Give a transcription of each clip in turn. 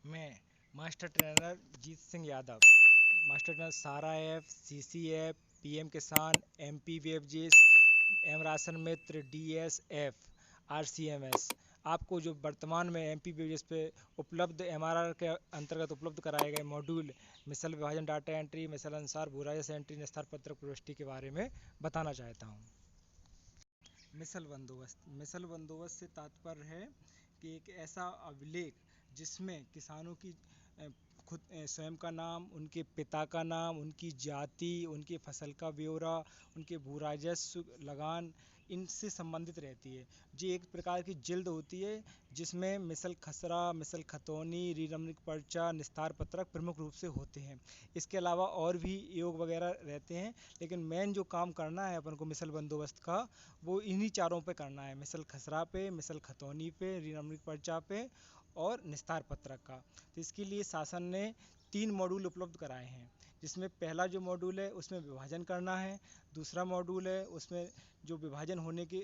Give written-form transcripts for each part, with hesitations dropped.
मैं master trainer जीत Singh Yadav, master trainer सारा app, CC app, PM किसान, एमपी वेब जीस, एम राशन मित्र, डीएसएफ, आरसीएमएस आपको जो वर्तमान में एमपी वेब जीस पे उपलब्ध एमआरआर के अंतर्गत उपलब्ध कराए गए मॉड्यूल मिसल विभाजन डाटा एंट्री, मिसल अनुसार भूराजस एंट्री, निस्तार पत्रक प्रविष्टि के बारे में बताना चाहता हूँ। मिसल बंदोबस्त से तात्पर्य है कि एक ऐसा अभिलेख जिसमें किसानों की अ, खुद स्वयं का नाम, उनके पिता का नाम, उनकी जाति, उनकी फसल का ब्यौरा, उनके भू राजस्व, लगान, इनसे संबंधित रहती है। ये एक प्रकार की जिल्द होती है जिसमें मिसल खसरा, मिसल खतौनी, रीनमनिक पर्चा, निस्तार पत्रक प्रमुख रूप से होते हैं। इसके अलावा और भी योग वगैरह रहते हैं, लेकिन मेन जो काम करना है अपन को मिसल बंदोबस्त का, वो इन्हीं चारों पे करना है। मिसल खसरा पे, मिसल खतौनी पे, ऋणात्मक पर्चा पे और निस्तार पत्रक का। तो इसके लिए शासन ने 3 मॉड्यूल उपलब्ध कराए हैं, जिसमें पहला जो मॉड्यूल है उसमें विभाजन करना है, दूसरा मॉड्यूल है उसमें जो विभाजन होने के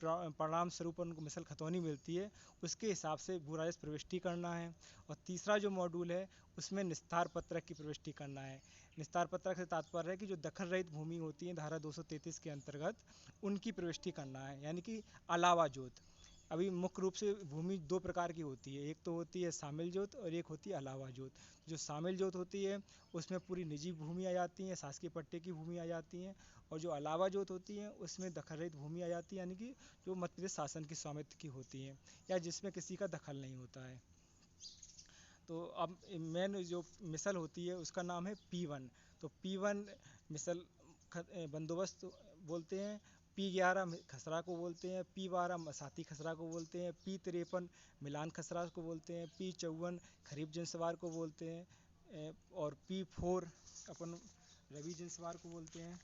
परिणाम स्वरूप उनको मिसल खतौनी मिलती है उसके हिसाब से भू राजस्व प्रविष्टि करना है, और तीसरा जो मॉड्यूल है उसमें निस्तार पत्रक की प्रविष्टि करना है। निस्तार पत्रक से तात्पर्य है कि जो दखल रहित भूमि होती है धारा 233 के अंतर्गत, उनकी प्रविष्टि करना है, यानी कि अलावा जोत। अभी मुख्य रूप से भूमि दो प्रकार की होती है, एक तो होती है शामिल जोत और एक होती है अलावा जोत। जो शामिल जोत होती है उसमें पूरी निजी भूमि आ जाती है, शासकीय पट्टे की भूमि आ जाती है, और जो अलावा जोत होती है उसमें दखल रहित भूमि आ जाती है, यानी कि जो मध्य प्रदेश शासन की स्वामित्व की होती है या जिसमें किसी का दखल नहीं होता है। तो अब मेन जो मिसल होती है उसका नाम है P1। तो P1 मिसल बंदोबस्त बोलते हैं, P11 खसरा को बोलते हैं, P12 मसाती खसरा को बोलते हैं, P53 मिलान खसरा को बोलते हैं, P54 खरीफ जिनसवार को बोलते हैं, और P4 अपन रबी जिनसवार को बोलते हैं।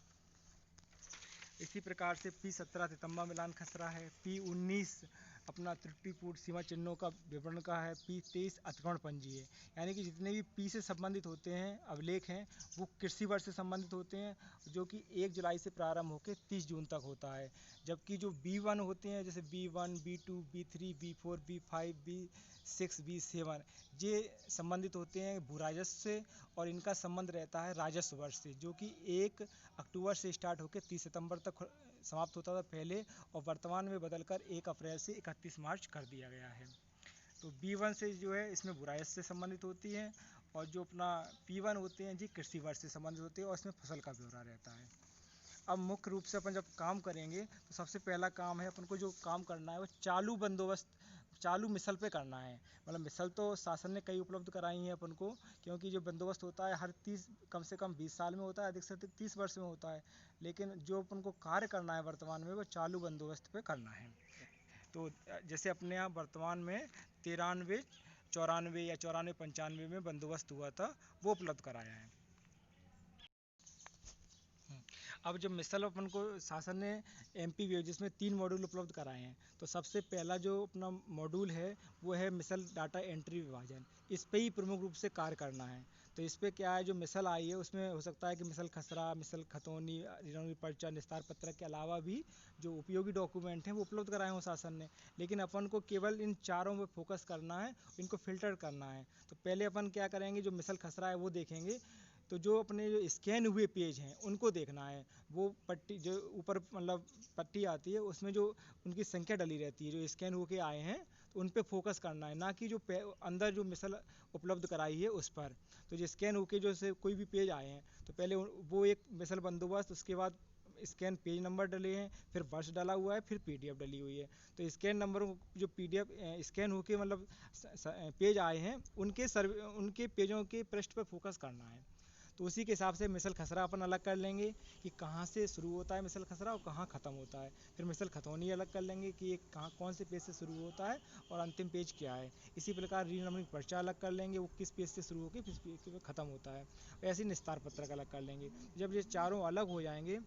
इसी प्रकार से P17 तितम्मा मिलान खसरा है, P19 अपना त्रुटिपूर्ण सीमा चिन्हों का विवरण का है, P23 अतिक्रमण पंजी है। यानी कि जितने भी P से संबंधित होते हैं अभिलेख हैं वो कृषि वर्ष से संबंधित होते हैं, जो कि 1 जुलाई से प्रारंभ होकर 30 जून तक होता है। जबकि जो B1 होते हैं जैसे B1, B2, B3, B4, B5, B6, B7, ये संबंधित होते हैं भू राजस्व से, और इनका संबंध रहता है राजस्व वर्ष से, जो कि 1 अक्टूबर से स्टार्ट होकर 30 सितंबर तक समाप्त होता था पहले, और वर्तमान में बदलकर 1 अप्रैल से 31 मार्च कर दिया गया है। तो B1 से जो है इसमें भू राजस्व से संबंधित होती है, और जो अपना P1 होते हैं जी कृषि वर्ष से संबंधित होते हैं और इसमें फसल का ब्यौरा रहता है। अब मुख्य रूप से अपन जब काम करेंगे तो सबसे पहला काम है अपन को जो काम करना है वो चालू बंदोबस्त, चालू मिसल पे करना है। मतलब मिसल तो शासन ने कई उपलब्ध कराई हैं अपन को, क्योंकि जो बंदोबस्त होता है हर 30 कम से कम 20 साल में होता है, अधिक से अधिक 30 वर्ष में होता है, लेकिन जो अपन को कार्य करना है वर्तमान में वो चालू बंदोबस्त पे करना है। तो जैसे अपने यहाँ वर्तमान में 93, 94 या 94-95 में बंदोबस्त हुआ था, वो उपलब्ध कराया है। अब जब मिसल अपन को शासन ने एमपी वी जिसमें 3 मॉड्यूल उपलब्ध कराए हैं, तो सबसे पहला जो अपना मॉड्यूल है वो है मिसल डाटा एंट्री विभाजन। इस पे ही प्रमुख रूप से कार्य करना है। तो इस पे क्या है, जो मिसल आई है उसमें हो सकता है कि मिसल खसरा, मिसल खतौनी, ऋणात्मक पर्चा, निस्तार पत्रक के अलावा भी जो उपयोगी डॉक्यूमेंट हैं वो उपलब्ध कराए हों शासन ने, लेकिन अपन को केवल इन चारों पे फोकस करना है, इनको फिल्टर करना है। तो पहले अपन क्या करेंगे, जो मिसल खसरा है वो देखेंगे। तो जो अपने जो स्कैन हुए पेज हैं उनको देखना है। वो पट्टी जो ऊपर मतलब पट्टी आती है उसमें जो उनकी संख्या डली रहती है जो स्कैन होके आए हैं, तो उन पे फोकस करना है, ना कि जो अंदर जो मिसल उपलब्ध कराई है उस पर। तो जो स्कैन होके जो से कोई भी पेज आए हैं तो पहले वो एक मिसल बंदोबस्त, उसके बाद स्कैन पेज नंबर डले हैं, फिर वर्ष डाला हुआ है, फिर पीडीएफ डली हुई है। तो स्कैन नंबर जो पीडीएफ स्कैन होके मतलब पेज आए हैं उनके पेजों के पृष्ठ पर फोकस करना है। तो उसी के हिसाब से मिसल खसरा अपन अलग कर लेंगे कि कहाँ से शुरू होता है मिसल खसरा और कहाँ ख़त्म होता है। फिर मिसल खतौनी अलग कर लेंगे कि ये कहाँ कौन से पेज से शुरू होता है और अंतिम पेज क्या है। इसी प्रकार रीनंबरिंग पर्चा अलग कर लेंगे, वो किस पेज से शुरू होकर किस पेज पे ख़त्म होता है। ऐसे ही निस्तार पत्रक अलग कर लेंगे। जब ये चारों अलग हो जाएंगे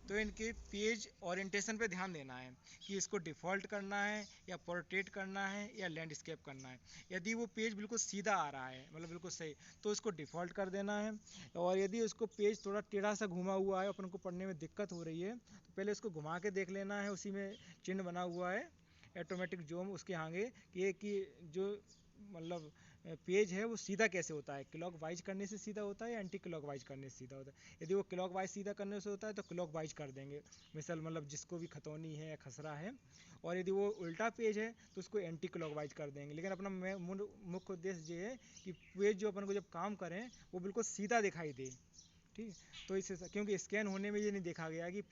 तो इनके पेज ओरिएंटेशन पे ध्यान देना है कि इसको डिफ़ॉल्ट करना है या पोर्ट्रेट करना है या लैंडस्केप करना है। यदि वो पेज बिल्कुल सीधा आ रहा है मतलब बिल्कुल सही, तो इसको डिफ़ॉल्ट कर देना है। और यदि उसको पेज थोड़ा टेढ़ा सा घुमा हुआ है, अपन को पढ़ने में दिक्कत हो रही है, तो पहले इसको घुमा के देख लेना है, उसी में चिन्ह बना हुआ है ऑटोमेटिक जो हम उसके आगे कि जो मतलब पेज है वो सीधा कैसे होता है, क्लॉक वाइज करने से सीधा होता है या एंटी क्लॉक वाइज करने से सीधा होता है। यदि वो क्लॉक वाइज सीधा करने से होता है तो क्लॉक वाइज कर देंगे, मिसल मतलब जिसको भी खतौनी है या खसरा है। और यदि वो उल्टा पेज है तो उसको एंटी क्लॉक वाइज कर देंगे। लेकिन अपना मुख्य उद्देश्य ये है कि पेज जो अपन को जब काम करें वो बिल्कुल सीधा दिखाई दे, ठीक। तो इससे क्योंकि स्कैन होने में ये नहीं देखा गया कि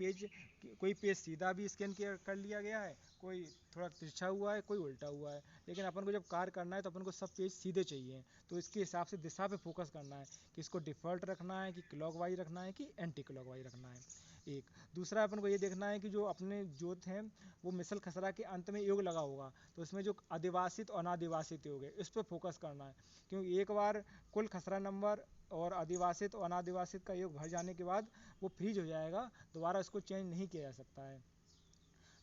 कोई पेज सीधा भी स्कैन कर लिया गया है, कोई थोड़ा तिरछा हुआ है, कोई उल्टा हुआ है। लेकिन अपन को जब कार्य करना है तो अपन को सब पेज सीधे चाहिए। तो इसके हिसाब से दिशा पे फोकस करना है कि इसको डिफ़ॉल्ट रखना है कि क्लॉक वाइज रखना है कि एंटी क्लॉक वाइज रखना है। एक दूसरा अपन को ये देखना है कि जो अपने जोत हैं वो मिसल खसरा के अंत में योग लगा होगा, तो इसमें जो अधिवासित और अनादिवासित योग है इस पर फोकस करना है। क्योंकि एक बार कुल खसरा नंबर और अधिवासित और अनादिवासित का योग भर जाने के बाद वो फ्रीज हो जाएगा, दोबारा उसको चेंज नहीं किया जा सकता है।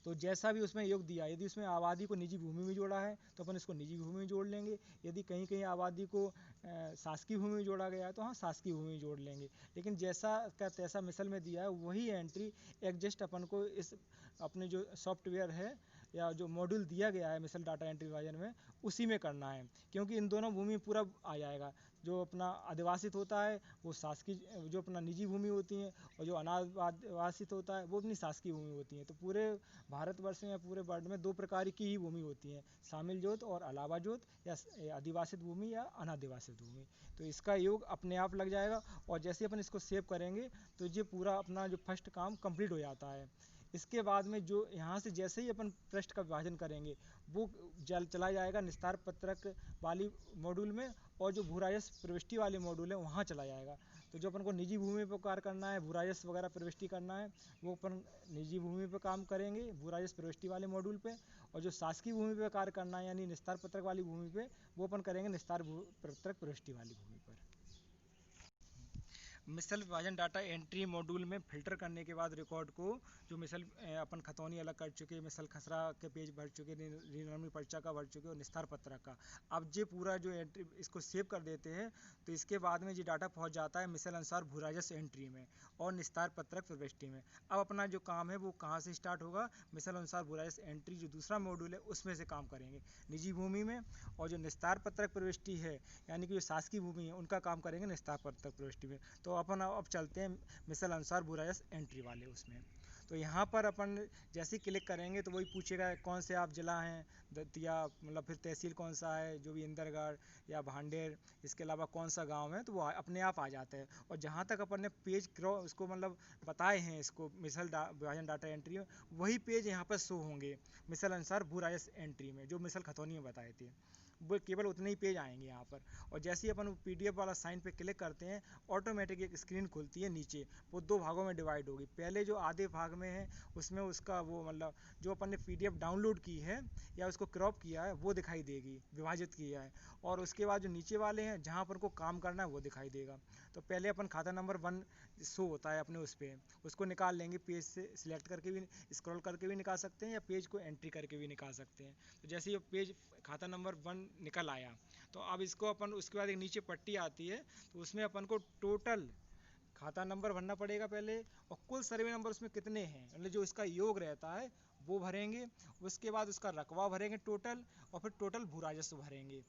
तो जैसा भी उसमें योग दिया, यदि उसमें आबादी को निजी भूमि में जोड़ा है तो अपन इसको निजी भूमि में जोड़ लेंगे। यदि कहीं कहीं आबादी को शासकीय भूमि में जोड़ा गया है तो हाँ शासकीय भूमि में जोड़ लेंगे। लेकिन जैसा का तैसा मिसल में दिया है वही एंट्री एग्जस्ट अपन को इस अपने जो सॉफ्टवेयर है या जो मॉड्यूल दिया गया है मिसल डाटा एंट्री वर्जन में उसी में करना है। क्योंकि इन दोनों भूमि पूरा आ जाएगा। जो अपना अधिवासित होता है वो शासकीय, जो अपना निजी भूमि होती है, और जो अनादिवासित होता है वो अपनी शासकीय भूमि होती है। तो पूरे भारतवर्ष में या पूरे वर्ल्ड में दो प्रकार की ही भूमि होती है, शामिल जोत और अलावा जोत, या अधिवासित भूमि या अनादिवासित भूमि। तो इसका योग अपने आप लग जाएगा। और जैसे अपन इसको सेव करेंगे तो ये पूरा अपना जो फर्स्ट काम कंप्लीट हो जाता है। इसके बाद में जो यहाँ से जैसे ही अपन पृष्ठ का विभाजन करेंगे वो चला जाएगा निस्तार पत्रक वाली मॉड्यूल में, और जो भूराजस्व प्रविष्टि वाले मॉड्यूल है वहाँ चला जाएगा। तो जो अपन को निजी भूमि पर कार्य करना है, भूराजस्व वगैरह प्रविष्टि करना है, वो अपन निजी भूमि पर काम करेंगे भूराजस्व प्रविष्टि वाले मॉड्यूल पे। और जो शासकीय भूमि पर कार्य करना है यानी निस्तार पत्रक वाली भूमि पे, वो अपन करेंगे निस्तार पत्रक प्रविष्टि वाली भूमि पर। मिसल विभाजन डाटा एंट्री मॉड्यूल में फिल्टर करने के बाद रिकॉर्ड को जो मिसल अपन खतौनी अलग कर चुके, मिसल खसरा के पेज भर चुके, रीनमी पर्चा का भर चुके और निस्तार पत्रक का, अब ये पूरा जो एंट्री इसको सेव कर देते हैं। तो इसके बाद में ये डाटा पहुंच जाता है मिसल अनुसार भूराजस्व एंट्री में और निस्तार पत्रक प्रविष्टि में। अब अपना जो काम है वो कहाँ से स्टार्ट होगा, मिसल अनुसार भूराजस्व एंट्री जो दूसरा मॉड्यूल है उसमें से काम करेंगे निजी भूमि में। और जो निस्तार पत्रक प्रविष्टि है यानी कि जो शासकीय भूमि है उनका काम करेंगे निस्तार पत्रक प्रविष्टि में। तो अपन अब चलते हैं मिसल अनुसार भूराजस्व एंट्री वाले उसमें। तो यहाँ पर अपन जैसे ही क्लिक करेंगे तो वही पूछेगा कौन से आप जिला हैं, दतिया मतलब फिर तहसील कौन सा है, जो भी इंदरगढ़ या भांडेर, इसके अलावा कौन सा गांव है, तो वो अपने आप आ जाता है। और जहाँ तक अपन ने पेज उसको मतलब बताए हैं इसको मिसल विभाजन डाटा एंट्री में, वही पेज यहाँ पर शो होंगे मिसल अनुसार भूराजस्व एंट्री में, जो मिसल खतौनी में बताए थे। वो केवल उतने ही पेज आएंगे यहाँ पर। और जैसे ही अपन PDF वाला साइन पे क्लिक करते हैं ऑटोमेटिक एक स्क्रीन खुलती है नीचे, वो दो भागों में डिवाइड होगी। पहले जो आधे भाग में है उसमें उसका वो मतलब जो अपन ने PDF डाउनलोड की है या उसको क्रॉप किया है वो दिखाई देगी, विभाजित किया है। और उसके बाद जो नीचे वाले हैं जहाँ पर को काम करना है वो दिखाई देगा। तो पहले अपन खाता नंबर 1 शो होता है अपने उस पर, उसको निकाल लेंगे। पेज से सिलेक्ट करके भी स्क्रॉल करके भी निकाल सकते हैं या पेज को एंट्री करके भी निकाल सकते हैं। तो जैसे ये पेज खाता नंबर 1 निकल आया तो अब इसको अपन उसके बाद एक नीचे पट्टी आती है तो उसमें अपन को टोटल खाता नंबर भरना पड़ेगा पहले, और कुल सर्वे नंबर उसमें कितने हैं मतलब जो इसका योग रहता है वो भरेंगे। उसके बाद उसका रकबा भरेंगे टोटल, और फिर टोटल भूराजस्व भरेंगे।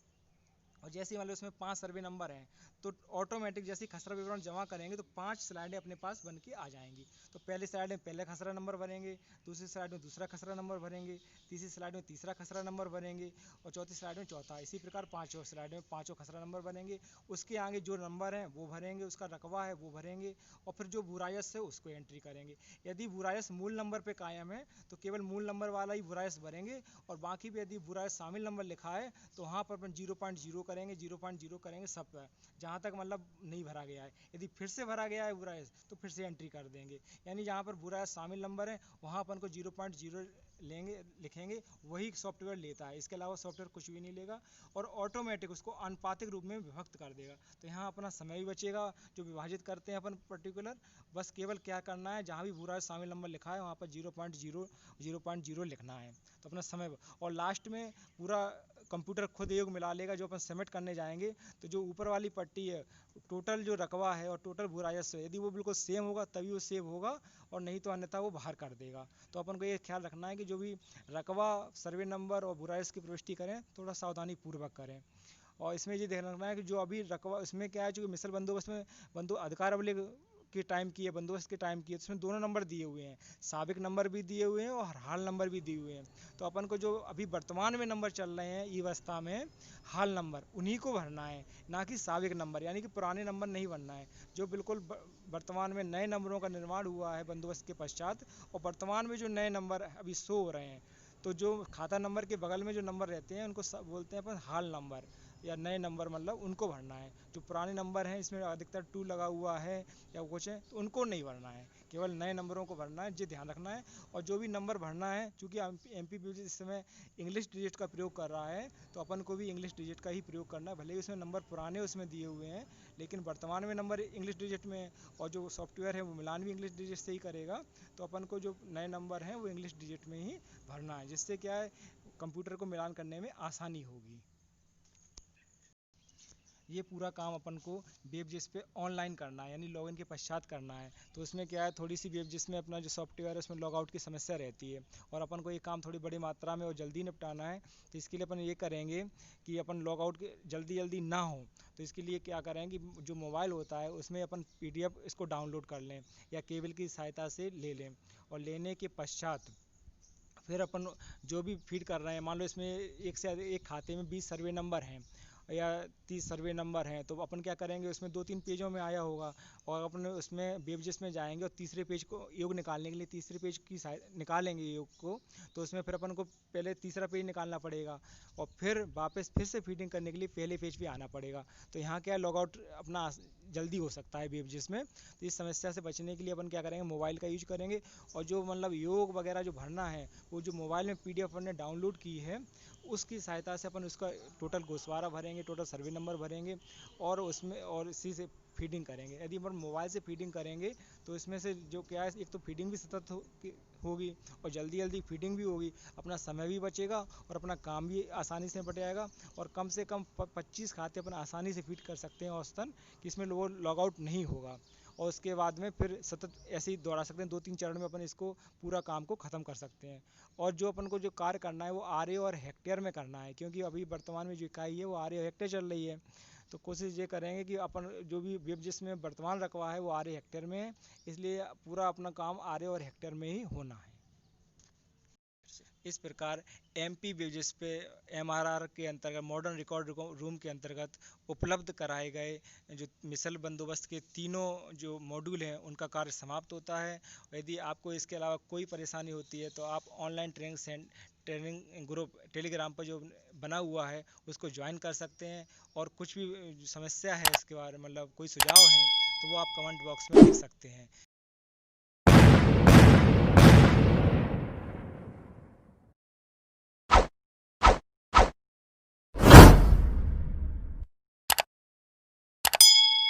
और जैसे मतलब उसमें 5 सर्वे नंबर हैं तो ऑटोमेटिक जैसे खसरा विवरण जमा करेंगे तो 5 स्लाइडें अपने पास बन के आ जाएंगी। तो पहले स्लाइड में पहला खसरा नंबर भरेंगे, दूसरी स्लाइड में दूसरा खसरा नंबर भरेंगे, तीसरी स्लाइड में तीसरा खसरा नंबर भरेंगे, और चौथी स्लाइड में चौथा। इसी प्रकार पाँचों स्लाइड में पाँचों खसरा नंबर भरेंगे। उसके आगे जो नंबर हैं वो भरेंगे, उसका रकबा है वो भरेंगे, और फिर जो भूराजस्व है उसको एंट्री करेंगे। यदि भूराजस्व मूल नंबर पर कायम है तो केवल मूल नंबर वाला ही भूराजस्व भरेंगे, और बाकी भी यदि भूराजस्व शामिल नंबर लिखा है तो वहाँ पर अपन 0.0 करेंगे, 0.0 करेंगे सब पर, जहाँ तक मतलब नहीं भरा गया है। यदि फिर से भरा गया है भूराजस्व तो फिर से एंट्री कर देंगे। यानी जहाँ पर भूराजस्व शामिल नंबर है वहाँ अपन को 0.0 लेंगे, लिखेंगे, वही सॉफ्टवेयर लेता है। इसके अलावा सॉफ्टवेयर कुछ भी नहीं लेगा, और ऑटोमेटिक उसको अनुपातिक रूप में विभक्त कर देगा। तो यहाँ अपना समय भी बचेगा जो विभाजित करते हैं अपन पर्टिकुलर। बस केवल क्या करना है, जहाँ भी भूराजस्व शामिल नंबर लिखा है वहाँ पर 0.0 लिखना है, तो अपना समय। और लास्ट में पूरा कंप्यूटर खुद योग मिला लेगा। जो अपन सबमिट करने जाएंगे तो जो ऊपर वाली पट्टी है, टोटल जो रकबा है और टोटल भू राजस्व है, यदि वो बिल्कुल सेम होगा तभी वो सेव होगा, और नहीं तो अन्यथा वो बाहर कर देगा। तो अपन को ये ख्याल रखना है कि जो भी रकबा, सर्वे नंबर और भू राजस्व की प्रविष्टि करें, थोड़ा सावधानी पूर्वक करें। और इसमें ये ध्यान रखना है कि जो अभी रकबा, इसमें क्या है, जो मिसल बंदोबस्त में अधिकार अभिलेख के टाइम की है, बंदोबस्त के टाइम की है, इसमें दोनों नंबर दिए हुए हैं, साबिक नंबर भी दिए हुए हैं और हाल नंबर भी दिए हुए हैं। तो अपन को जो अभी वर्तमान में नंबर चल रहे हैं ई अवस्था में, हाल नंबर, उन्हीं को भरना है, ना कि साबिक नंबर, यानी कि पुराने नंबर नहीं भरना है। जो बिल्कुल वर्तमान में नए नंबरों का निर्माण हुआ है बंदोबस्त के पश्चात, और वर्तमान में जो नए नंबर अभी शो हो रहे हैं, तो जो खाता नंबर के बगल में जो नंबर रहते हैं उनको बोलते हैं अपन हाल नंबर या नए नंबर, मतलब उनको भरना है। जो पुराने नंबर हैं, इसमें अधिकतर 2 लगा हुआ है या कुछ है, तो उनको नहीं भरना है, केवल नए नंबरों को भरना है, ये ध्यान रखना है। और जो भी नंबर भरना है, चूँकि एमपीपीजी इस समय इंग्लिश डिजिट का प्रयोग कर रहा है, तो अपन को भी इंग्लिश डिजिट का ही प्रयोग करना है। भले ही उसमें नंबर पुराने उसमें दिए हुए हैं, लेकिन वर्तमान में नंबर इंग्लिश डिजिट में, और जो सॉफ्टवेयर है वो मिलान भी इंग्लिश डिजिट से ही करेगा। तो अपन को जो नए नंबर हैं वो इंग्लिश डिजिट में ही भरना है, जिससे क्या है, कंप्यूटर को मिलान करने में आसानी होगी। ये पूरा काम अपन को वेबजिस पे ऑनलाइन करना है, यानी लॉगिन के पश्चात करना है। तो इसमें क्या है, थोड़ी सी वेबजिस में अपना जो सॉफ्टवेयर है उसमें लॉग आउट की समस्या रहती है, और अपन को ये काम थोड़ी बड़ी मात्रा में और जल्दी निपटाना है। तो इसके लिए अपन ये करेंगे कि अपन लॉग आउट जल्दी जल्दी ना हो, तो इसके लिए क्या करेंगे, जो मोबाइल होता है उसमें अपन PDF इसको डाउनलोड कर लें या केबल की सहायता से ले लें, और लेने के पश्चात फिर अपन जो भी फीड कर रहे हैं, मान लो इसमें एक से एक खाते में 20 सर्वे नंबर हैं या 30 सर्वे नंबर हैं, तो अपन क्या करेंगे, उसमें 2-3 पेजों में आया होगा, और अपन उसमें वेबजिस में जाएंगे और तीसरे पेज को योग निकालने के लिए तीसरे पेज की निकालेंगे योग को। तो उसमें फिर अपन को पहले तीसरा पेज निकालना पड़ेगा, और फिर वापस फिर से फीडिंग करने के लिए पहले पेज पे आना पड़ेगा। तो यहाँ क्या लॉग आउट अपना जल्दी हो सकता है वेबजिस में। तो इस समस्या से बचने के लिए अपन क्या करेंगे, मोबाइल का यूज करेंगे, और जो मतलब योग वगैरह जो भरना है, वो जो मोबाइल में PDF अपन ने डाउनलोड की है, उसकी सहायता से अपन उसका टोटल गोसवारा भरेंगे, टोटल सर्वे नंबर भरेंगे, और उसमें और इसी से फीडिंग करेंगे। यदि अपन मोबाइल से फीडिंग करेंगे तो इसमें से जो क्या है, एक तो फीडिंग भी सतत होगी और जल्दी जल्दी फीडिंग भी होगी, अपना समय भी बचेगा और अपना काम भी आसानी से निपट जाएगा, और कम से कम 25 खाते अपन आसानी से फीड कर सकते हैं औसतन, कि इसमें वो लॉग आउट नहीं होगा। और उसके बाद में फिर सतत ऐसे ही दोहरा सकते हैं, 2-3 चरण में अपन इसको पूरा काम को ख़त्म कर सकते हैं। और जो अपन को जो कार्य करना है वो आरए और हेक्टेयर में करना है, क्योंकि अभी वर्तमान में जो इकाई है वो आरए और हेक्टेयर चल रही है। तो कोशिश ये करेंगे कि अपन जो भी वेबजिस में वर्तमान रखवा है वो आरए हेक्टेयर में है, इसलिए पूरा अपना काम आरए और हेक्टेयर में ही होना है। इस प्रकार MP वेबजिस पे MRR के अंतर्गत, मॉडर्न रिकॉर्ड रूम के अंतर्गत उपलब्ध कराए गए जो मिसल बंदोबस्त के तीनों जो मॉड्यूल हैं उनका कार्य समाप्त होता है। यदि आपको इसके अलावा कोई परेशानी होती है तो आप ऑनलाइन ट्रेनिंग ग्रुप टेलीग्राम पर जो बना हुआ है उसको ज्वाइन कर सकते हैं, और कुछ भी समस्या है इसके बारे में, मतलब कोई सुझाव हैं, तो वो आप कमेंट बॉक्स में लिख सकते हैं।